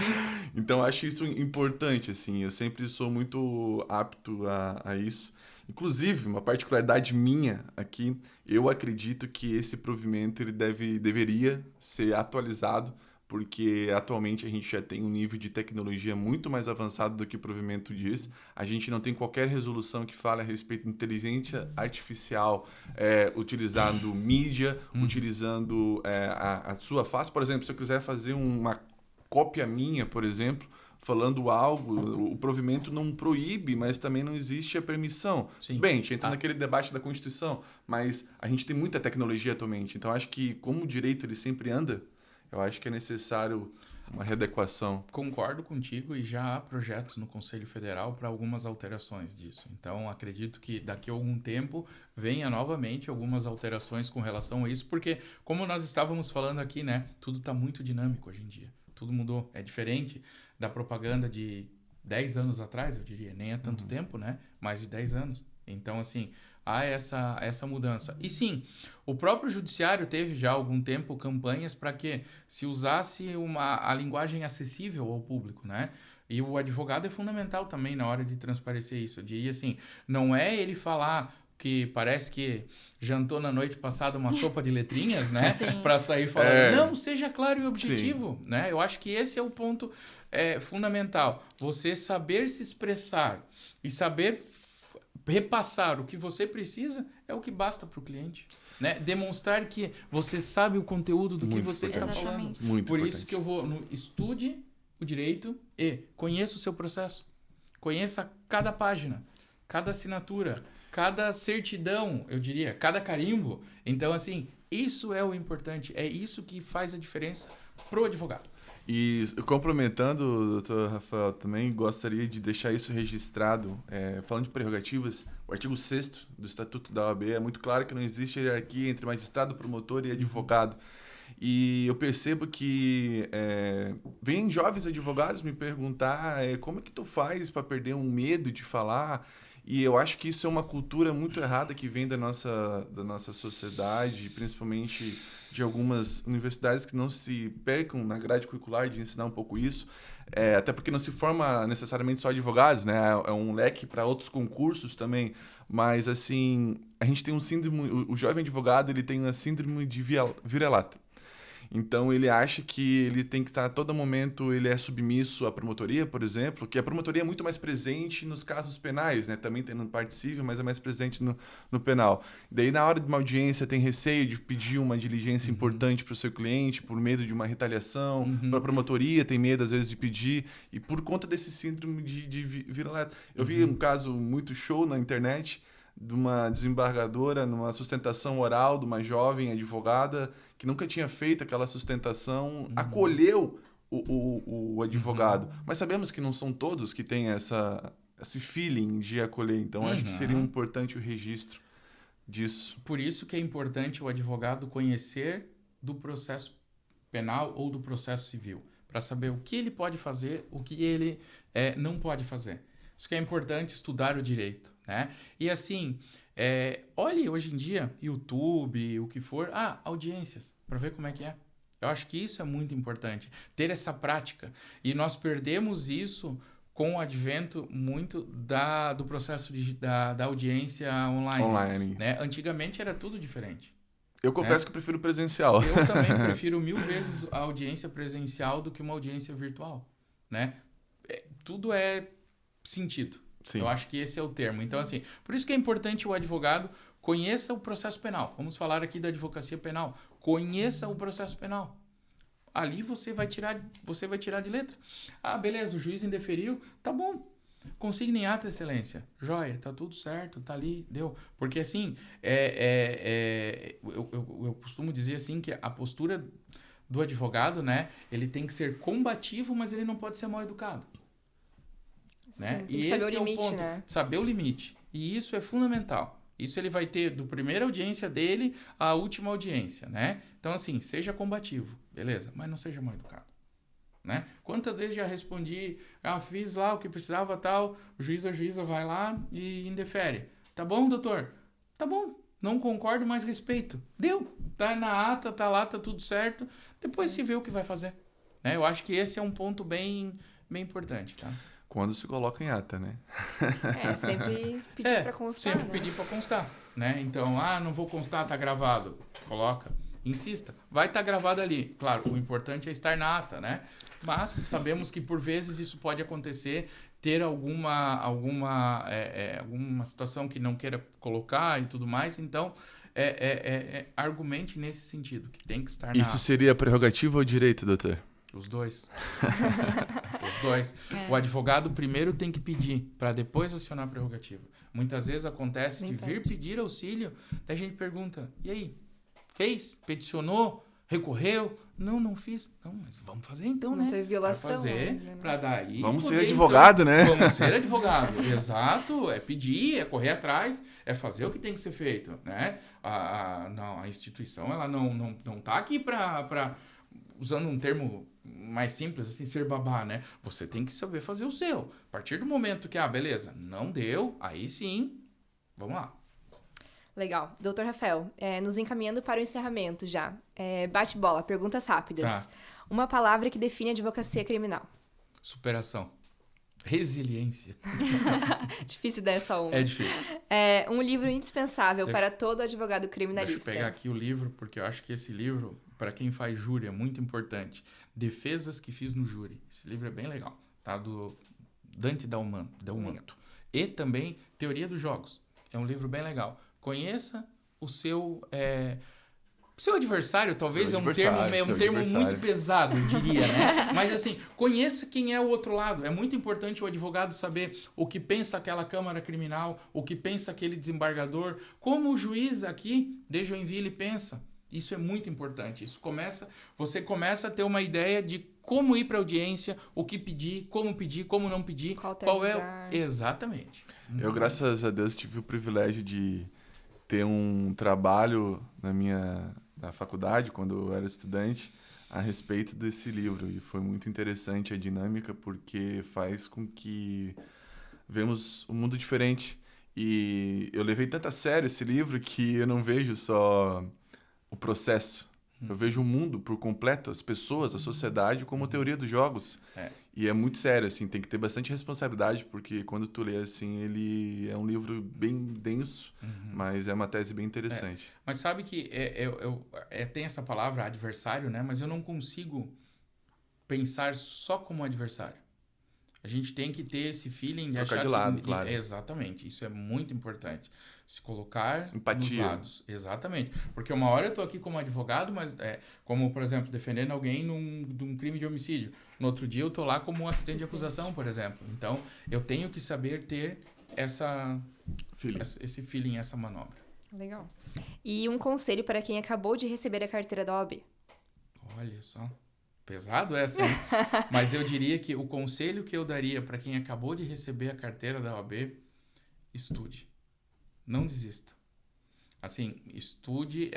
Então, eu acho isso importante, assim. Eu sempre sou muito apto a isso. Inclusive, uma particularidade minha aqui, eu acredito que esse provimento ele deveria ser atualizado, porque atualmente a gente já tem um nível de tecnologia muito mais avançado do que o provimento diz. A gente não tem qualquer resolução que fale a respeito de inteligência artificial utilizando mídia, utilizando a sua face. Por exemplo, se eu quiser fazer uma cópia minha, por exemplo, falando algo, o provimento não proíbe, mas também não existe a permissão. Sim. Bem, a gente entra naquele debate da Constituição, mas a gente tem muita tecnologia atualmente. Então, acho que como o direito ele sempre anda, eu acho que é necessário uma readequação. Concordo contigo e já há projetos no Conselho Federal para algumas alterações disso. Então, acredito que daqui a algum tempo venha novamente algumas alterações com relação a isso, porque como nós estávamos falando aqui, né, tudo está muito dinâmico hoje em dia. Tudo mudou. É diferente da propaganda de 10 anos atrás, eu diria. Nem é tanto tempo, né? Mais de 10 anos. Então, assim, há essa mudança. E sim, o próprio judiciário teve já há algum tempo campanhas para que se usasse a linguagem acessível ao público, né? E o advogado é fundamental também na hora de transparecer isso. Eu diria assim, não é ele falar que parece que jantou na noite passada uma sopa de letrinhas, né? Para sair falando. Não, seja claro e objetivo, né? Eu acho que esse é o ponto fundamental. Você saber se expressar e saber repassar o que você precisa é o que basta para o cliente. Né? Demonstrar que você sabe o conteúdo do que você está falando. Muito Por importante. isso que eu vou estude o direito e conheça o seu processo. Conheça cada página, cada assinatura, cada certidão, eu diria, cada carimbo. Então, assim, isso é o importante. É isso que faz a diferença pro advogado. E complementando, doutor Rafael, também gostaria de deixar isso registrado. Falando de prerrogativas, o artigo 6º do Estatuto da OAB é muito claro que não existe hierarquia entre magistrado, promotor e advogado. E eu percebo que vêm jovens advogados me perguntar como é que tu faz para perder um medo de falar. E eu acho que isso é uma cultura muito errada que vem da nossa sociedade, principalmente de algumas universidades que não se percam na grade curricular de ensinar um pouco isso, até porque não se forma necessariamente só advogados, né? É um leque para outros concursos também, mas assim, a gente tem um síndrome, o jovem advogado ele tem uma síndrome de vira-lata. Então, ele acha que ele tem que estar a todo momento, ele é submisso à promotoria, por exemplo, que a promotoria é muito mais presente nos casos penais, né? Também tem no parte civil, mas é mais presente no penal. Daí, na hora de uma audiência, tem receio de pedir uma diligência importante para o seu cliente, por medo de uma retaliação. Para a promotoria, tem medo, às vezes, de pedir. E por conta desse síndrome de vira-lata. Eu vi um caso muito show na internet, de uma desembargadora numa sustentação oral de uma jovem advogada que nunca tinha feito aquela sustentação, acolheu o advogado. Mas sabemos que não são todos que têm esse feeling de acolher, então acho que seria importante o registro disso. Por isso que é importante o advogado conhecer do processo penal ou do processo civil, para saber o que ele pode fazer, o que ele não pode fazer. Isso que é importante, estudar o direito, né? E assim, olhe hoje em dia, YouTube, o que for, audiências, para ver como é que é. Eu acho que isso é muito importante, ter essa prática. E nós perdemos isso com o advento muito do processo da audiência online. Né? Antigamente era tudo diferente. Eu confesso que eu prefiro presencial. Eu também prefiro 1000 vezes a audiência presencial do que uma audiência virtual. Né? Tudo é sentido. Sim. Eu acho que esse é o termo. Então, assim, por isso que é importante o advogado conheça o processo penal. Vamos falar aqui da advocacia penal. Conheça o processo penal. Ali você vai tirar de letra. Beleza, o juiz indeferiu, tá bom. Consigna em ato, excelência. Joia, tá tudo certo, tá ali, deu. Porque assim, eu costumo dizer assim que a postura do advogado, né, ele tem que ser combativo, mas ele não pode ser mal educado. Sim, né? tem E que saber esse o limite, é o ponto, né? saber o limite. E isso é fundamental. Isso ele vai ter do primeira audiência dele à última audiência, né? Então, assim, seja combativo, beleza? Mas não seja mal educado, né? Quantas vezes já respondi, fiz lá o que precisava, tal, o juiz ou a juíza vai lá e indefere. Tá bom, doutor? Tá bom. Não concordo, mas respeito. Deu. Tá na ata, tá lá, tá tudo certo. Depois se vê o que vai fazer. Né? Eu acho que esse é um ponto bem importante, tá? Quando se coloca em ata, né? Sempre pedir pra constar, sempre né? pedir pra constar, né? Então, não vou constar, tá gravado. Coloca. Insista. Vai estar gravado ali. Claro, o importante é estar na ata, né? Mas sabemos que por vezes isso pode acontecer, ter alguma situação que não queira colocar e tudo mais. Então, argumente nesse sentido, que tem que estar na Isso ata. seria prerrogativa ou direito, doutor? Os dois. Os dois. O advogado primeiro tem que pedir, para depois acionar a prerrogativa. Muitas vezes acontece de vir pedir auxílio, daí a gente pergunta, e aí? Fez? Peticionou? Recorreu? Não fiz. Não, mas vamos fazer então, Não né? teve violação. Vai fazer, ainda, né? para daí... Vamos ser poder, advogado, então, né? Vamos ser advogado, exato. É pedir, é correr atrás, é fazer o que tem que ser feito, né? A instituição, ela não tá aqui para usando um termo mais simples, assim, ser babá, né? Você tem que saber fazer o seu. A partir do momento que, beleza, não deu, aí sim, vamos lá. Legal. Doutor Rafael, nos encaminhando para o encerramento já. Bate-bola, perguntas rápidas. Tá. Uma palavra que define a advocacia criminal. Superação. Resiliência. Difícil dar essa uma. É difícil. Um livro indispensável para todo advogado Deixa criminalista. eu pegar aqui o livro, porque eu acho que esse livro, para quem faz júri, é muito importante. Defesas que fiz no júri. Esse livro é bem legal. Tá? Do Dante Delmanto. E também Teoria dos Jogos. É um livro bem legal. Conheça o seu adversário, talvez Seu é um termo adversário. muito pesado, eu diria, né? Mas assim, conheça quem é o outro lado. É muito importante o advogado saber o que pensa aquela Câmara Criminal, o que pensa aquele desembargador, como o juiz aqui de Joinville pensa. Isso é muito importante. Você começa a ter uma ideia de como ir para a audiência, o que pedir, como não pedir, qual é... Exatamente. Eu, graças a Deus, tive o privilégio de ter um trabalho na faculdade, quando eu era estudante, a respeito desse livro. E foi muito interessante a dinâmica, porque faz com que vemos um mundo diferente. E eu levei tanto a sério esse livro que eu não vejo só o processo. Eu vejo o mundo por completo, as pessoas, a sociedade, como teoria dos jogos. E é muito sério, assim, tem que ter bastante responsabilidade, porque quando tu lê, assim, ele é um livro bem denso, mas é uma tese bem interessante. Mas sabe que tem essa palavra adversário, né? Mas eu não consigo pensar só como adversário. A gente tem que ter esse feeling de Trocar achar de lado, claro. Exatamente, isso é muito importante. Se colocar Empatia. nos lados. Exatamente. Porque uma hora eu tô aqui como advogado, mas como, por exemplo, defendendo alguém de um crime de homicídio. No outro dia eu tô lá como assistente de acusação, por exemplo. Então, eu tenho que saber ter esse feeling, essa manobra. Legal. E um conselho para quem acabou de receber a carteira da OAB. Olha só. Pesado essa, hein? Mas eu diria que o conselho que eu daria para quem acabou de receber a carteira da OAB, estude. Não desista. Assim, estude,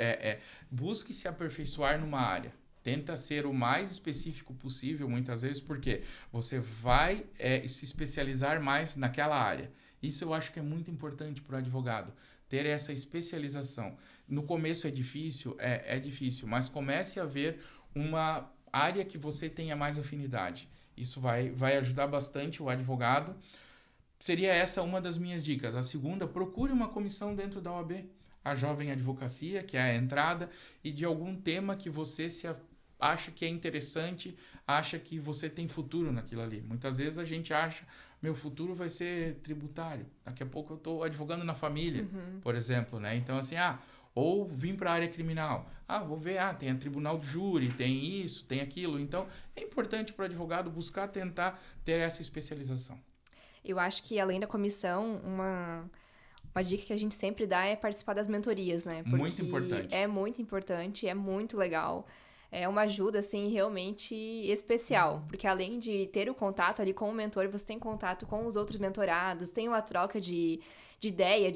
busque se aperfeiçoar numa área. Tenta ser o mais específico possível, muitas vezes, porque você vai se especializar mais naquela área. Isso eu acho que é muito importante para o advogado, ter essa especialização. No começo é difícil, mas comece a ver uma área que você tenha mais afinidade. Isso vai ajudar bastante o advogado. Seria essa uma das minhas dicas. A segunda, procure uma comissão dentro da OAB, a Jovem Advocacia, que é a entrada, e de algum tema que você acha que é interessante, acha que você tem futuro naquilo ali. Muitas vezes a gente acha, meu futuro vai ser tributário. Daqui a pouco eu estou advogando na família, por exemplo, né? Então, assim, ou vim para a área criminal. Vou ver, tem a tribunal do júri, tem isso, tem aquilo. Então, é importante para o advogado buscar tentar ter essa especialização. Eu acho que, além da comissão, uma dica que a gente sempre dá é participar das mentorias, né? Porque muito importante. É muito importante, é muito legal. É uma ajuda, assim, realmente especial. Porque além de ter o contato ali com o mentor, você tem contato com os outros mentorados, tem uma troca de ideia,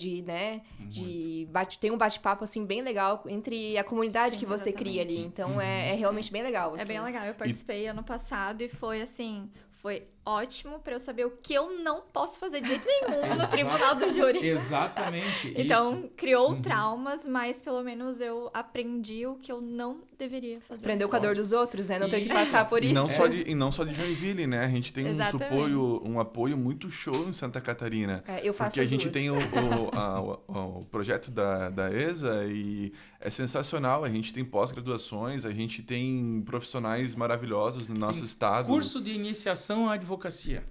tem um bate-papo, assim, bem legal entre a comunidade que você cria ali. Então, é realmente bem legal, assim. É bem legal. Eu participei ano passado e foi, assim, foi ótimo pra eu saber o que eu não posso fazer de jeito nenhum no tribunal do júri. Exatamente. Então, criou traumas, mas pelo menos eu aprendi o que eu não deveria fazer. Aprendeu com a dor dos outros, né? Não ter que passar por isso. E não só de Joinville, né? A gente tem um apoio muito show em Santa Catarina. Eu faço porque a gente tem o projeto da ESA e é sensacional. A gente tem pós-graduações, a gente tem profissionais maravilhosos no nosso estado. Curso de iniciação à advocacia.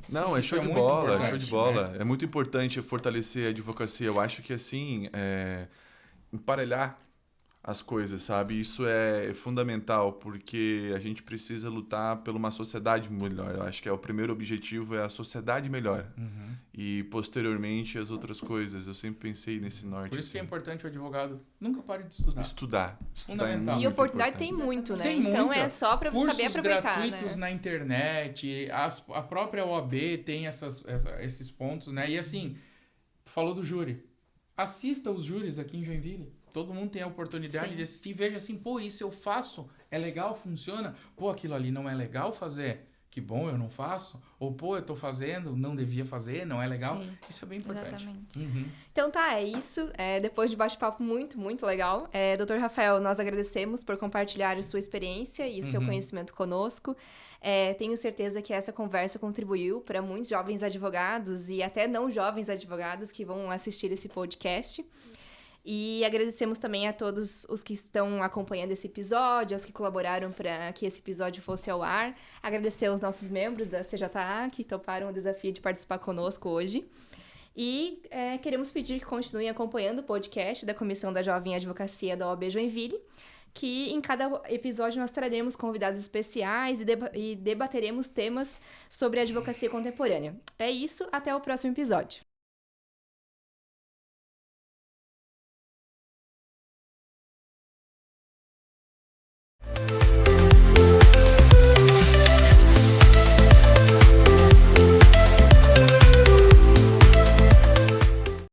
Não, é show de bola, show de bola. É muito importante fortalecer a advocacia. Eu acho que, assim, emparelhar as coisas, sabe? Isso é fundamental, porque a gente precisa lutar por uma sociedade melhor. Eu acho que o primeiro objetivo é a sociedade melhor. E, posteriormente, as outras coisas. Eu sempre pensei nesse norte. Por isso assim. que é importante o advogado nunca pare de estudar. Estudar Fundamental. E oportunidade tem muito, né? Então é só para saber aproveitar, gratuitos na internet, a própria OAB tem esses pontos, né? E assim, tu falou do júri. Assista os júris aqui em Joinville. Todo mundo tem a oportunidade de assistir e veja assim, isso eu faço, é legal, funciona. Aquilo ali não é legal fazer, que bom, eu não faço. Ou, eu tô fazendo, não devia fazer, não é legal. Sim. Isso é bem importante. Exatamente. Então é isso. Depois de bate-papo muito, muito legal. Dr. Rafael, nós agradecemos por compartilhar a sua experiência e seu conhecimento conosco. Tenho certeza que essa conversa contribuiu para muitos jovens advogados e até não jovens advogados que vão assistir esse podcast. E agradecemos também a todos os que estão acompanhando esse episódio, aos que colaboraram para que esse episódio fosse ao ar. Agradecer aos nossos membros da CJA que toparam o desafio de participar conosco hoje. E queremos pedir que continuem acompanhando o podcast da Comissão da Jovem Advocacia da OAB Joinville, que em cada episódio nós traremos convidados especiais e debateremos temas sobre a advocacia contemporânea. É isso, até o próximo episódio.